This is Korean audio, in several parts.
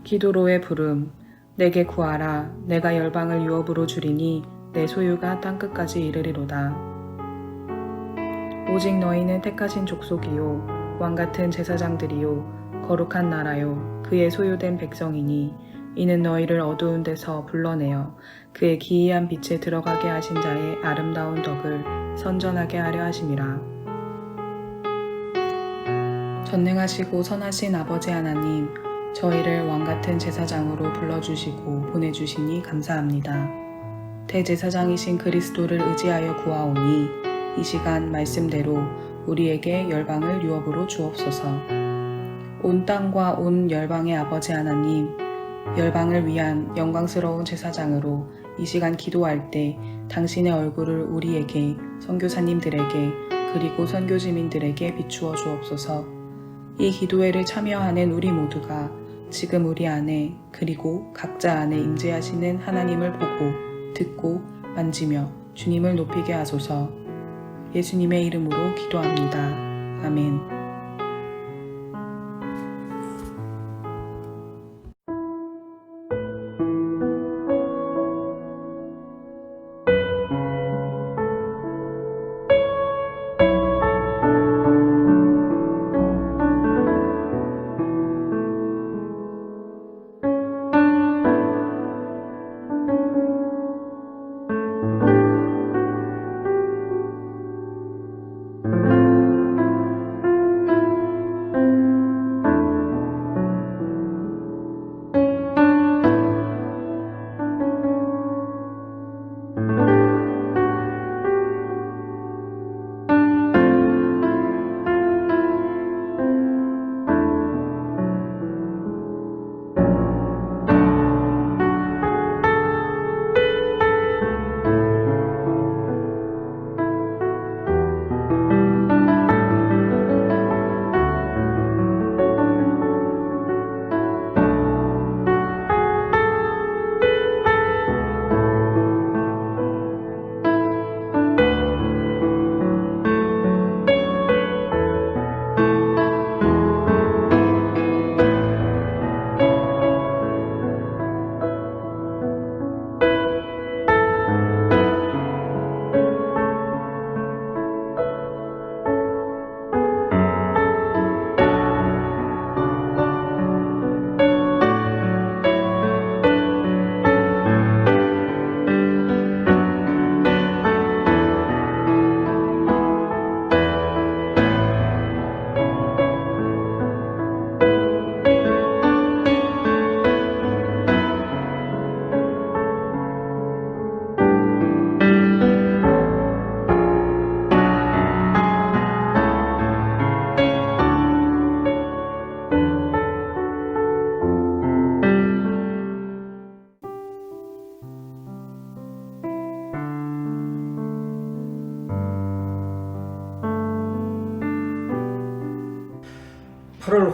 기도로의 부름. 내게 구하라. 내가 열방을 유업으로 주리니 내 소유가 땅끝까지 이르리로다. 오직 너희는 택하신 족속이요 왕같은 제사장들이요 거룩한 나라요 그의 소유된 백성이니 이는 너희를 어두운 데서 불러내어 그의 기이한 빛에 들어가게 하신 자의 아름다운 덕을 선전하게 하려 하심이라. 전능하시고 선하신 아버지 하나님, 저희를 왕같은 제사장으로 불러주시고 보내주시니 감사합니다. 대제사장이신 그리스도를 의지하여 구하오니 이 시간 말씀대로 우리에게 열방을 유업으로 주옵소서. 온 땅과 온 열방의 아버지 하나님, 열방을 위한 영광스러운 제사장으로 이 시간 기도할 때 당신의 얼굴을 우리에게, 선교사님들에게, 그리고 선교지민들에게 비추어 주옵소서. 이 기도회를 참여하는 우리 모두가 지금 우리 안에 그리고 각자 안에 임재하시는 하나님을 보고 듣고 만지며 주님을 높이게 하소서. 예수님의 이름으로 기도합니다. 아멘.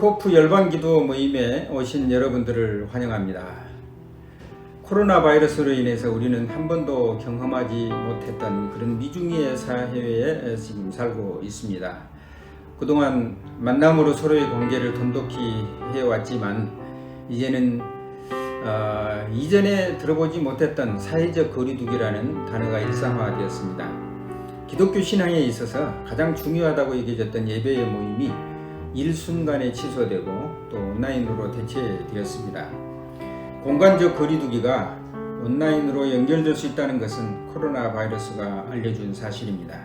호프 열방기도 모임에 오신 여러분들을 환영합니다. 코로나 바이러스로 인해서 우리는 한 번도 경험하지 못했던 그런 미중의 사회에 지금 살고 있습니다. 그동안 만남으로 서로의 관계를 돈독히 해왔지만 이제는 이전에 들어보지 못했던 사회적 거리두기라는 단어가 일상화되었습니다. 기독교 신앙에 있어서 가장 중요하다고 여겨졌던 예배의 모임이 일순간에 취소되고 또 온라인으로 대체되었습니다. 공간적 거리두기가 온라인으로 연결될 수 있다는 것은 코로나 바이러스가 알려준 사실입니다.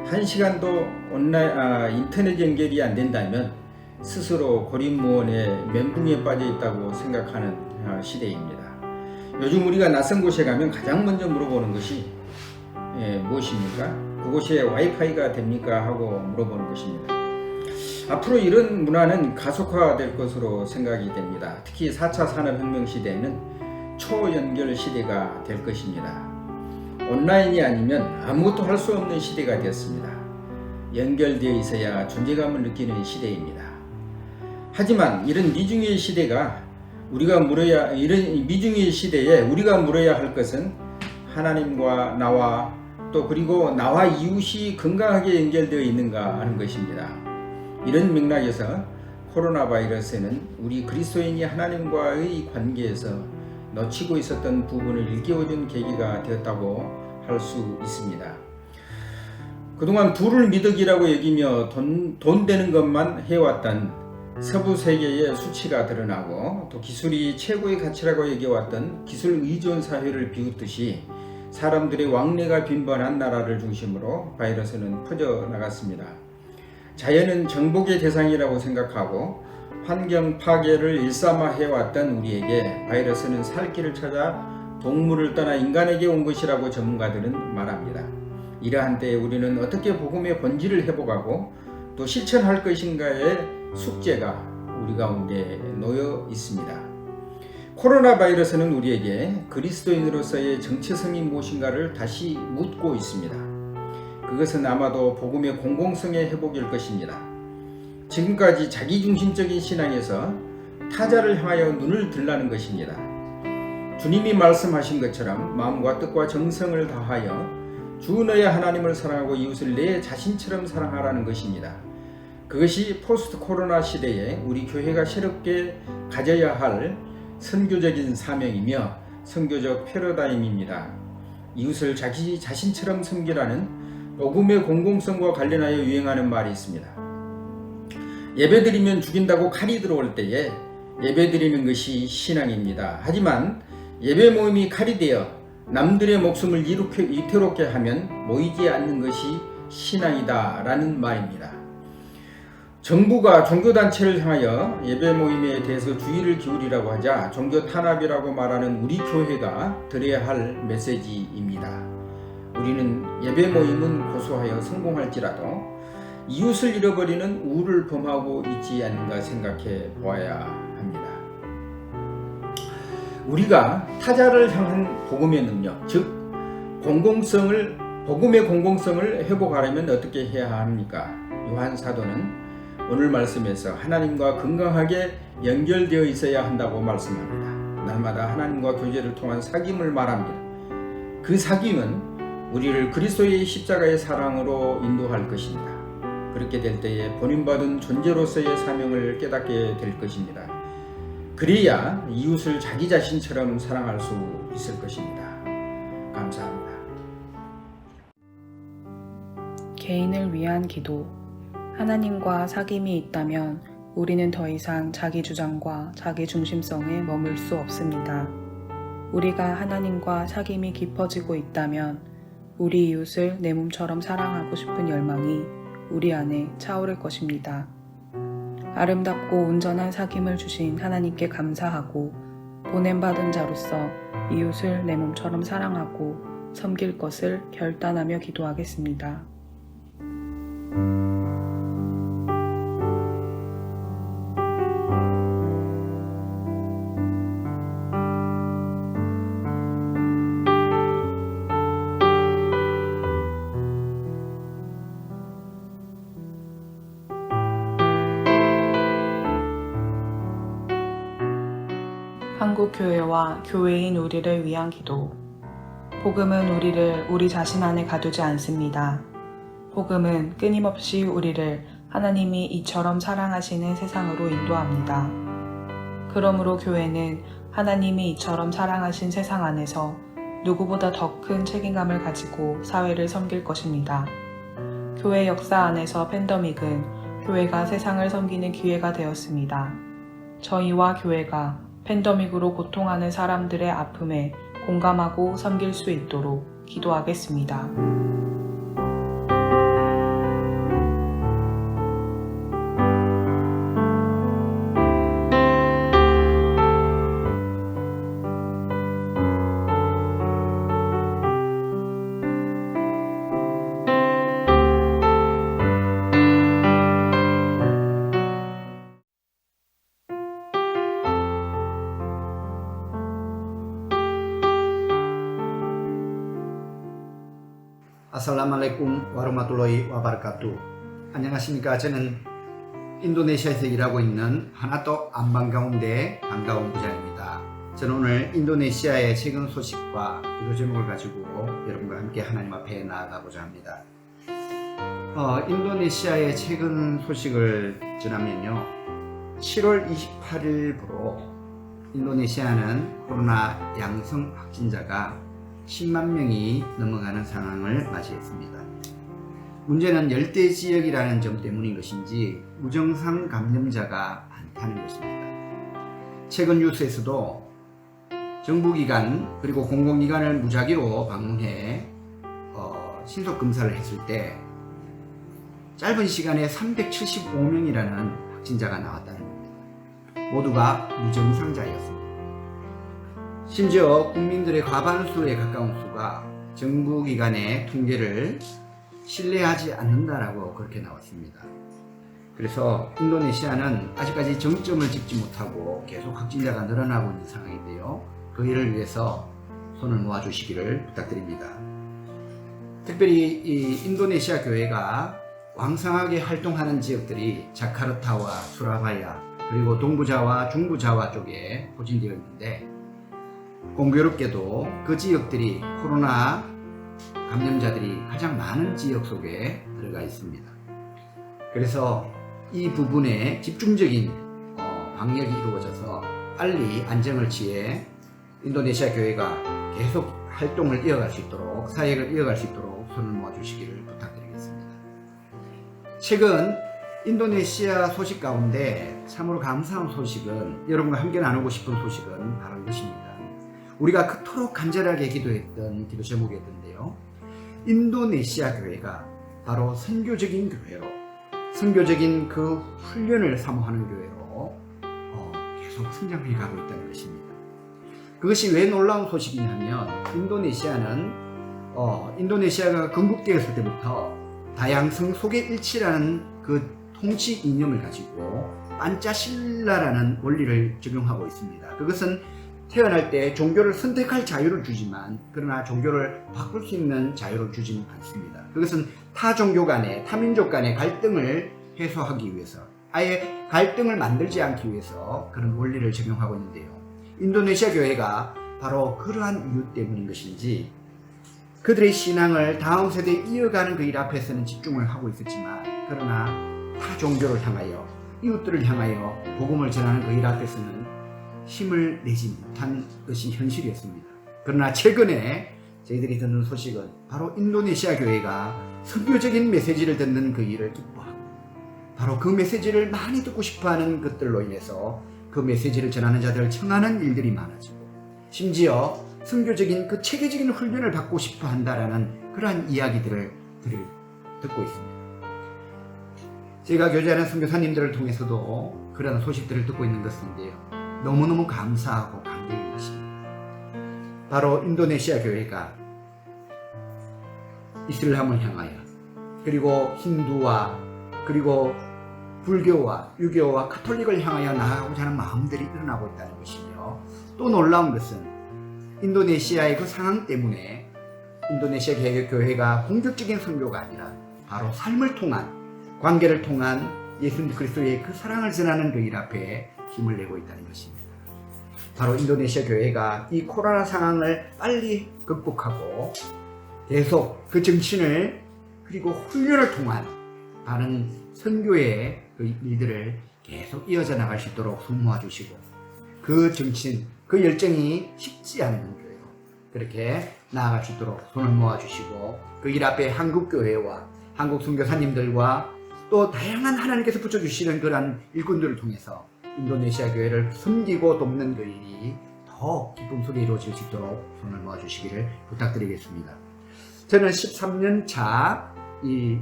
한 시간도 인터넷 연결이 안 된다면 스스로 고립무원의 멘붕에 빠져 있다고 생각하는 시대입니다. 요즘 우리가 낯선 곳에 가면 가장 먼저 물어보는 것이 무엇입니까? 그곳에 와이파이가 됩니까? 하고 물어보는 것입니다. 앞으로 이런 문화는 가속화될 것으로 생각이 됩니다. 특히 4차 산업혁명 시대에는 초연결 시대가 될 것입니다. 온라인이 아니면 아무것도 할 수 없는 시대가 되었습니다. 연결되어 있어야 존재감을 느끼는 시대입니다. 하지만 이런 미중의 시대에 우리가 물어야 할 것은 하나님과 나와 또 그리고 나와 이웃이 건강하게 연결되어 있는가 하는 것입니다. 이런 맥락에서 코로나 바이러스는 우리 그리스도인이 하나님과의 관계에서 놓치고 있었던 부분을 일깨워준 계기가 되었다고 할 수 있습니다. 그동안 부를 미덕이라고 여기며 돈 되는 것만 해왔던 서부 세계의 수치가 드러나고 또 기술이 최고의 가치라고 여겨왔던 기술 의존 사회를 비웃듯이 사람들의 왕래가 빈번한 나라를 중심으로 바이러스는 퍼져나갔습니다. 자연은 정복의 대상이라고 생각하고 환경 파괴를 일삼아해왔던 우리에게 바이러스는 살 길을 찾아 동물을 떠나 인간에게 온 것이라고 전문가들은 말합니다. 이러한 때에 우리는 어떻게 복음의 본질을 회복하고 또 실천할 것인가의 숙제가 우리 가운데 놓여 있습니다. 코로나 바이러스는 우리에게 그리스도인으로서의 정체성이 무엇인가를 다시 묻고 있습니다. 그것은 아마도 복음의 공공성의 회복일 것입니다. 지금까지 자기중심적인 신앙에서 타자를 향하여 눈을 들라는 것입니다. 주님이 말씀하신 것처럼 마음과 뜻과 정성을 다하여 주 너의 하나님을 사랑하고 이웃을 내 자신처럼 사랑하라는 것입니다. 그것이 포스트 코로나 시대에 우리 교회가 새롭게 가져야 할 선교적인 사명이며 선교적 패러다임입니다. 이웃을 자기 자신처럼 섬기라는 복음의 공공성과 관련하여 유행하는 말이 있습니다. 예배드리면 죽인다고 칼이 들어올 때에 예배드리는 것이 신앙입니다. 하지만 예배 모임이 칼이 되어 남들의 목숨을 위태롭게 하면 모이지 않는 것이 신앙이다 라는 말입니다. 정부가 종교단체를 향하여 예배 모임에 대해서 주의를 기울이라고 하자 종교 탄압이라고 말하는 우리 교회가 들어야 할 메시지입니다. 우리는 예배 모임은 고소하여 성공할지라도 이웃을 잃어버리는 우를 범하고 있지 않는가 생각해 보아야 합니다. 우리가 타자를 향한 복음의 능력, 즉 복음의 공공성을 회복하려면 어떻게 해야 합니까? 요한 사도는 오늘 말씀에서 하나님과 건강하게 연결되어 있어야 한다고 말씀합니다. 날마다 하나님과 교제를 통한 사귐을 말합니다. 그 사귐은 우리를 그리스도의 십자가의 사랑으로 인도할 것입니다. 그렇게 될 때에 본인받은 존재로서의 사명을 깨닫게 될 것입니다. 그래야 이웃을 자기 자신처럼 사랑할 수 있을 것입니다. 감사합니다. 개인을 위한 기도. 하나님과 사귐이 있다면 우리는 더 이상 자기 주장과 자기 중심성에 머물 수 없습니다. 우리가 하나님과 사귐이 깊어지고 있다면 우리 이웃을 내 몸처럼 사랑하고 싶은 열망이 우리 안에 차오를 것입니다. 아름답고 온전한 사귐을 주신 하나님께 감사하고 보냄받은 자로서 이웃을 내 몸처럼 사랑하고 섬길 것을 결단하며 기도하겠습니다. 한국교회와 교회인 우리를 위한 기도. 복음은 우리를 우리 자신 안에 가두지 않습니다. 복음은 끊임없이 우리를 하나님이 이처럼 사랑하시는 세상으로 인도합니다. 그러므로 교회는 하나님이 이처럼 사랑하신 세상 안에서 누구보다 더 큰 책임감을 가지고 사회를 섬길 것입니다. 교회 역사 안에서 팬데믹은 교회가 세상을 섬기는 기회가 되었습니다. 저희와 교회가 팬데믹으로 고통하는 사람들의 아픔에 공감하고 섬길 수 있도록 기도하겠습니다. 아살라말레쿰 와르마툴로이 와바르카투. 안녕하십니까. 저는 인도네시아에서 일하고 있는 하나도 안방 가운데 반가운 부자입니다. 저는 오늘 인도네시아의 최근 소식과 기도 제목을 가지고 여러분과 함께 하나님 앞에 나아가고자 합니다. 인도네시아의 최근 소식을 전하면요, 7월 28일부로 인도네시아는 코로나 양성 확진자가 10만 명이 넘어가는 상황을 맞이했습니다. 문제는 열대 지역이라는 점 때문인 것인지 무증상 감염자가 많다는 것입니다. 최근 뉴스에서도 정부기관 그리고 공공기관을 무작위로 방문해 신속 검사를 했을 때 짧은 시간에 375명이라는 확진자가 나왔다는 겁니다. 모두가 무증상자였습니다. 심지어 국민들의 과반수에 가까운 수가 정부기관의 통계를 신뢰하지 않는다라고 그렇게 나왔습니다. 그래서 인도네시아는 아직까지 정점을 찍지 못하고 계속 확진자가 늘어나고 있는 상황인데요. 그 일을 위해서 손을 모아주시기를 부탁드립니다. 특별히 이 인도네시아 교회가 왕성하게 활동하는 지역들이 자카르타와 수라바야 그리고 동부자와 중부자와 쪽에 포진되어 있는데 공교롭게도 그 지역들이 코로나 감염자들이 가장 많은 지역 속에 들어가 있습니다. 그래서 이 부분에 집중적인 방역이 이루어져서 빨리 안정을 취해 인도네시아 교회가 계속 활동을 이어갈 수 있도록 사역을 이어갈 수 있도록 손을 모아주시기를 부탁드리겠습니다. 최근 인도네시아 소식 가운데 참으로 감사한 소식은 여러분과 함께 나누고 싶은 소식은 바로 이것입니다. 우리가 그토록 간절하게 기도했던 기도 제목이었는데요. 인도네시아 교회가 바로 선교적인 교회로 선교적인 그 훈련을 사모하는 교회로 계속 성장해 가고 있다는 것입니다. 그것이 왜 놀라운 소식이냐면 인도네시아가 건국되었을 때부터 다양성 속의 일치라는 그 통치 이념을 가지고 판차실라라는 원리를 적용하고 있습니다. 그것은 태어날 때 종교를 선택할 자유를 주지만 그러나 종교를 바꿀 수 있는 자유를 주지는 않습니다. 그것은 타 종교 간의 타민족 간의 갈등을 해소하기 위해서 아예 갈등을 만들지 않기 위해서 그런 원리를 적용하고 있는데요. 인도네시아 교회가 바로 그러한 이유 때문인 것인지 그들의 신앙을 다음 세대에 이어가는 그 일 앞에서는 집중을 하고 있었지만 그러나 타 종교를 향하여 이웃들을 향하여 복음을 전하는 그 일 앞에서는 힘을 내지 못한 것이 현실이었습니다. 그러나 최근에 저희들이 듣는 소식은 바로 인도네시아 교회가 선교적인 메시지를 듣는 그 일을 기뻐하고 바로 그 메시지를 많이 듣고 싶어하는 것들로 인해서 그 메시지를 전하는 자들을 청하는 일들이 많아지고 심지어 선교적인 그 체계적인 훈련을 받고 싶어 한다라는 그러한 이야기들을 듣고 있습니다. 제가 교제하는 선교사님들을 통해서도 그런 소식들을 듣고 있는 것인데요. 너무너무 감사하고 감격인 것입니다. 바로 인도네시아 교회가 이슬람을 향하여 그리고 힌두와 그리고 불교와 유교와 카톨릭을 향하여 나아가고자 하는 마음들이 일어나고 있다는 것이며 또 놀라운 것은 인도네시아의 그 상황 때문에 인도네시아 교회가 공격적인 선교가 아니라 바로 삶을 통한 관계를 통한 예수 그리스도의 그 사랑을 전하는 그 일 앞에 힘을 내고 있다는 것입니다. 바로 인도네시아 교회가 이 코로나 상황을 빨리 극복하고 계속 그 정신을 그리고 훈련을 통한 바른 선교의 그 일들을 계속 이어져 나갈 수 있도록 손 모아주시고 그 정신, 그 열정이 식지 않는 교회로 그렇게 나아갈 수 있도록 손을 모아주시고 그 일 앞에 한국교회와 한국 선교사님들과 또 다양한 하나님께서 붙여주시는 그러한 일꾼들을 통해서 인도네시아 교회를 섬기고 돕는 그 일이 더 기쁨 속에 이루어질 수 있도록 손을 모아주시기를 부탁드리겠습니다. 저는 13년 차 이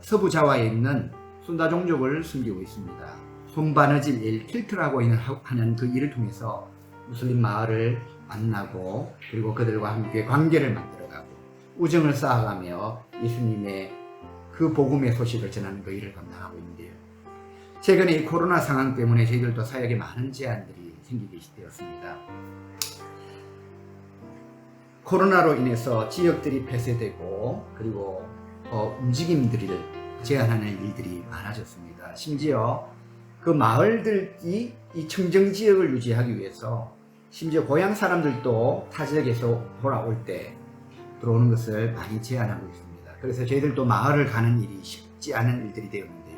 서부 자와에 있는 순다 종족을 섬기고 있습니다. 손바느질 일, 킬트라고 하는 그 일을 통해서 무슬림 마을을 만나고 그리고 그들과 함께 관계를 만들어가고 우정을 쌓아가며 예수님의 그 복음의 소식을 전하는 그 일을 감당하고 있는데요. 최근에 이 코로나 상황 때문에 저희들도 사역에 많은 제한들이 생기게 되었습니다. 코로나로 인해서 지역들이 폐쇄되고 그리고 움직임들을 제한하는 일들이 많아졌습니다. 심지어 그 마을들이 이 청정 지역을 유지하기 위해서 심지어 고향 사람들도 타 지역에서 돌아올 때 들어오는 것을 많이 제한하고 있습니다. 그래서 저희들도 마을을 가는 일이 쉽지 않은 일들이 되었는데요.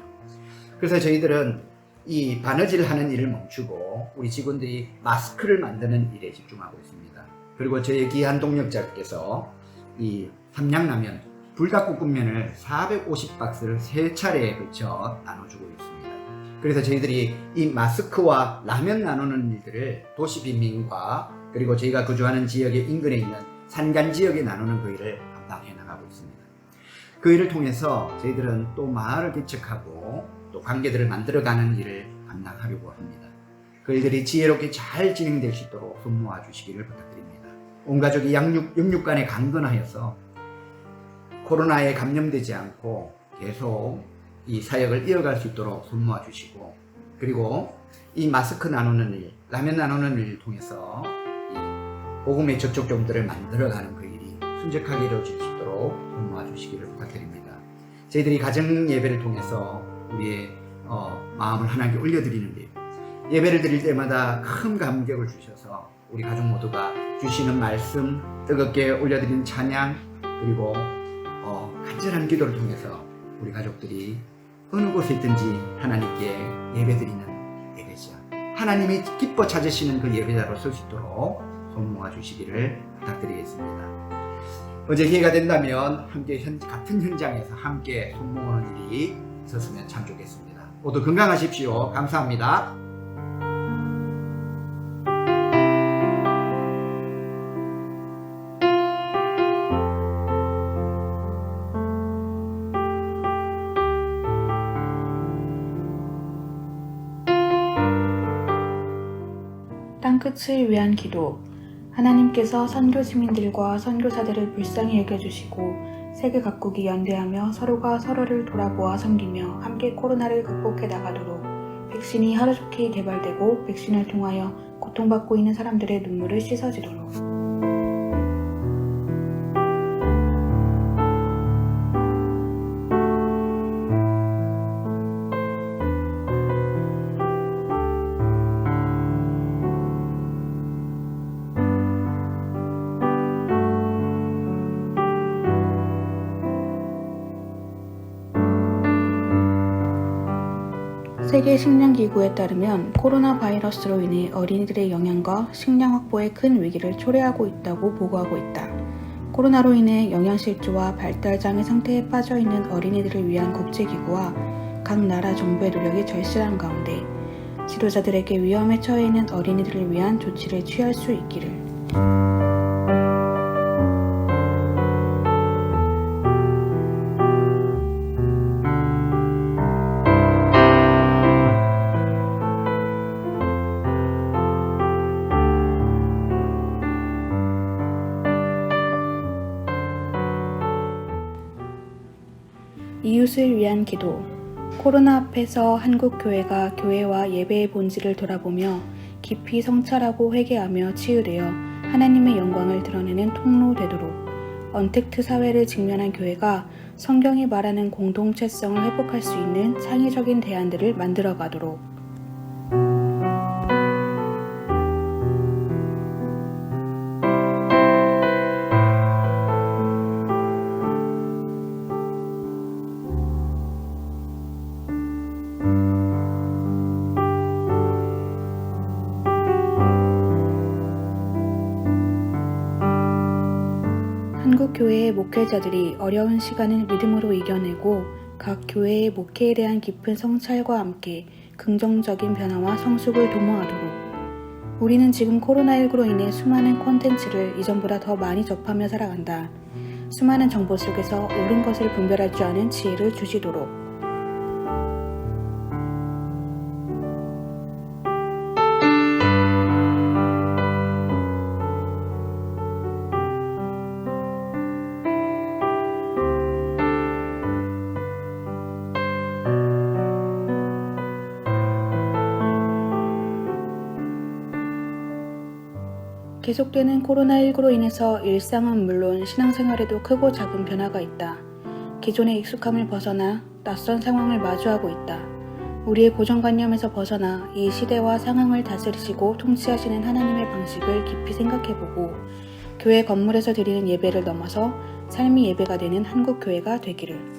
그래서 저희들은 이 바느질 하는 일을 멈추고 우리 직원들이 마스크를 만드는 일에 집중하고 있습니다. 그리고 저희 귀한 동력자께서 이 삼양라면, 불닭볶음면을 450박스를 3차례에 걸쳐 나눠주고 있습니다. 그래서 저희들이 이 마스크와 라면 나누는 일들을 도시빈민과 그리고 저희가 거주하는 지역의 인근에 있는 산간 지역에 나누는 그 일을 감당해 나가고 있습니다. 그 일을 통해서 저희들은 또 마을을 개척하고 또 관계들을 만들어가는 일을 감당하려고 합니다. 그 일들이 지혜롭게 잘 진행될 수 있도록 손 모아 주시기를 부탁드립니다. 온 가족이 영육간에 강건하여서 코로나에 감염되지 않고 계속 이 사역을 이어갈 수 있도록 손 모아 주시고, 그리고 이 마스크 나누는 일, 라면 나누는 일을 통해서 이 복음의 접촉점들을 만들어가는 그 일이 순적하게 이루어질 수 있도록 손 모아 주시기를 부탁드립니다. 저희들이 가정 예배를 통해서 우리의 마음을 하나님께 올려드리는데, 예배를 드릴 때마다 큰 감격을 주셔서 우리 가족 모두가 주시는 말씀, 뜨겁게 올려드리는 찬양, 그리고 간절한 기도를 통해서 우리 가족들이 어느 곳에 있든지 하나님께 예배드리는 예배자, 하나님이 기뻐 찾으시는 그 예배자로 설 수 있도록 손 모아 주시기를 부탁드리겠습니다. 어제 기회가 된다면 함께 같은 현장에서 함께 손 모으는 일이 있었으면 참 좋겠습니다. 모두 건강하십시오. 감사합니다. 땅끝을 위한 기도. 하나님께서 선교 시민들과 선교사들을 불쌍히 여겨주시고 세계 각국이 연대하며 서로가 서로를 돌아보아 섬기며 함께 코로나를 극복해 나가도록 백신이 하루속히 개발되고 백신을 통하여 고통받고 있는 사람들의 눈물을 씻어지도록. 세계식량기구에 따르면 코로나 바이러스로 인해 어린이들의 영양과 식량 확보에 큰 위기를 초래하고 있다고 보고하고 있다. 코로나로 인해 영양실조와 발달장애 상태에 빠져있는 어린이들을 위한 국제기구와 각 나라 정부의 노력이 절실한 가운데 지도자들에게 위험에 처해 있는 어린이들을 위한 조치를 취할 수 있기를. 이웃을 위한 기도. 코로나 앞에서 한국 교회가 교회와 예배의 본질을 돌아보며 깊이 성찰하고 회개하며 치유되어 하나님의 영광을 드러내는 통로 되도록 언택트 사회를 직면한 교회가 성경이 말하는 공동체성을 회복할 수 있는 창의적인 대안들을 만들어가도록. 한국 교회의 목회자들이 어려운 시간을 믿음으로 이겨내고 각 교회의 목회에 대한 깊은 성찰과 함께 긍정적인 변화와 성숙을 도모하도록. 우리는 지금 코로나19로 인해 수많은 콘텐츠를 이전보다 더 많이 접하며 살아간다. 수많은 정보 속에서 옳은 것을 분별할 줄 아는 지혜를 주시도록. 계속되는 코로나19로 인해서 일상은 물론 신앙생활에도 크고 작은 변화가 있다. 기존의 익숙함을 벗어나 낯선 상황을 마주하고 있다. 우리의 고정관념에서 벗어나 이 시대와 상황을 다스리시고 통치하시는 하나님의 방식을 깊이 생각해보고 교회 건물에서 드리는 예배를 넘어서 삶의 예배가 되는 한국교회가 되기를.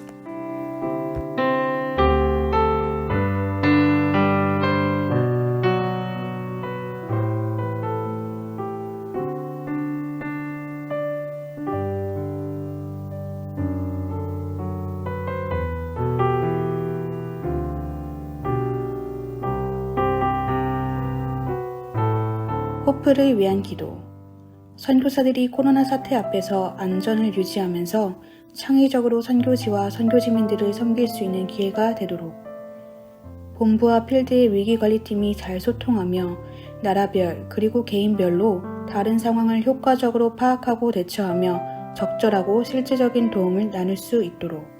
호프를 위한 기도. 선교사들이 코로나 사태 앞에서 안전을 유지하면서 창의적으로 선교지와 선교지민들을 섬길 수 있는 기회가 되도록 본부와 필드의 위기관리팀이 잘 소통하며 나라별 그리고 개인별로 다른 상황을 효과적으로 파악하고 대처하며 적절하고 실질적인 도움을 나눌 수 있도록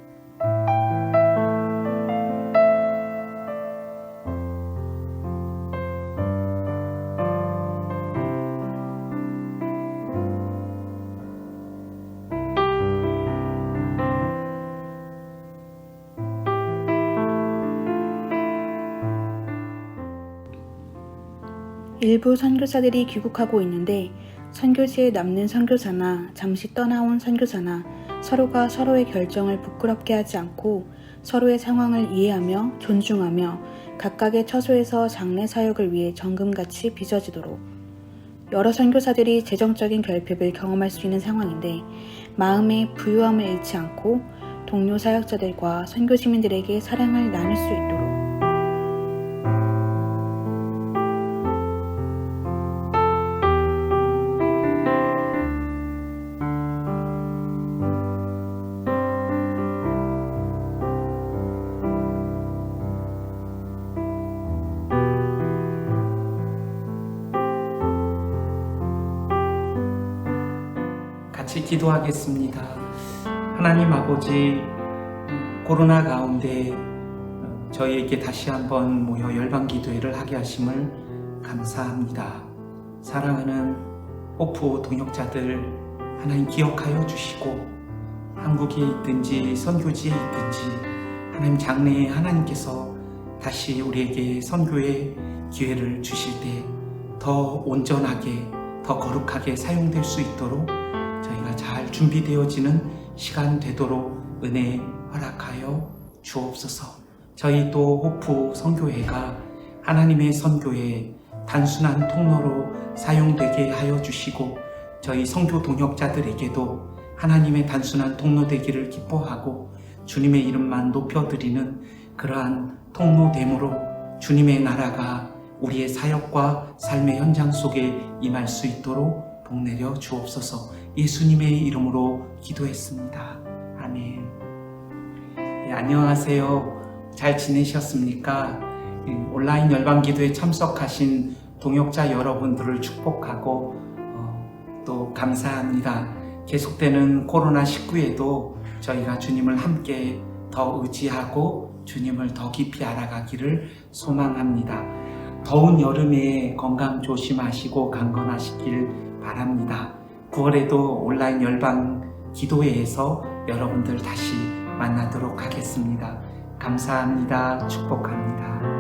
일부 선교사들이 귀국하고 있는데 선교지에 남는 선교사나 잠시 떠나온 선교사나 서로가 서로의 결정을 부끄럽게 하지 않고 서로의 상황을 이해하며 존중하며 각각의 처소에서 장래 사역을 위해 정금같이 빚어지도록 여러 선교사들이 재정적인 결핍을 경험할 수 있는 상황인데 마음의 부유함을 잃지 않고 동료 사역자들과 선교지민들에게 사랑을 나눌 수 있도록 같이 기도하겠습니다. 하나님 아버지, 코로나 가운데 저희에게 다시 한번 모여 열방기도회를 하게 하심을 감사합니다. 사랑하는 호프 동역자들 하나님 기억하여 주시고 한국에 있든지 선교지에 있든지 하나님 장래에 하나님께서 다시 우리에게 선교의 기회를 주실 때 더 온전하게 더 거룩하게 사용될 수 있도록 저희가 잘 준비되어지는 시간 되도록 은혜 허락하여 주옵소서. 저희 또 호프 선교회가 하나님의 선교의 단순한 통로로 사용되게 하여 주시고 저희 선교 동역자들에게도 하나님의 단순한 통로 되기를 기뻐하고 주님의 이름만 높여드리는 그러한 통로됨으로 주님의 나라가 우리의 사역과 삶의 현장 속에 임할 수 있도록 복내려 주옵소서. 예수님의 이름으로 기도했습니다. 아멘. 안녕하세요. 잘 지내셨습니까? 온라인 열방기도에 참석하신 동역자 여러분들을 축복하고 또 감사합니다. 계속되는 코로나19에도 저희가 주님을 함께 더 의지하고 주님을 더 깊이 알아가기를 소망합니다. 더운 여름에 건강 조심하시고 강건하시길 바랍니다. 9월에도 온라인 열방 기도회에서 여러분들 다시 만나도록 하겠습니다. 감사합니다. 축복합니다.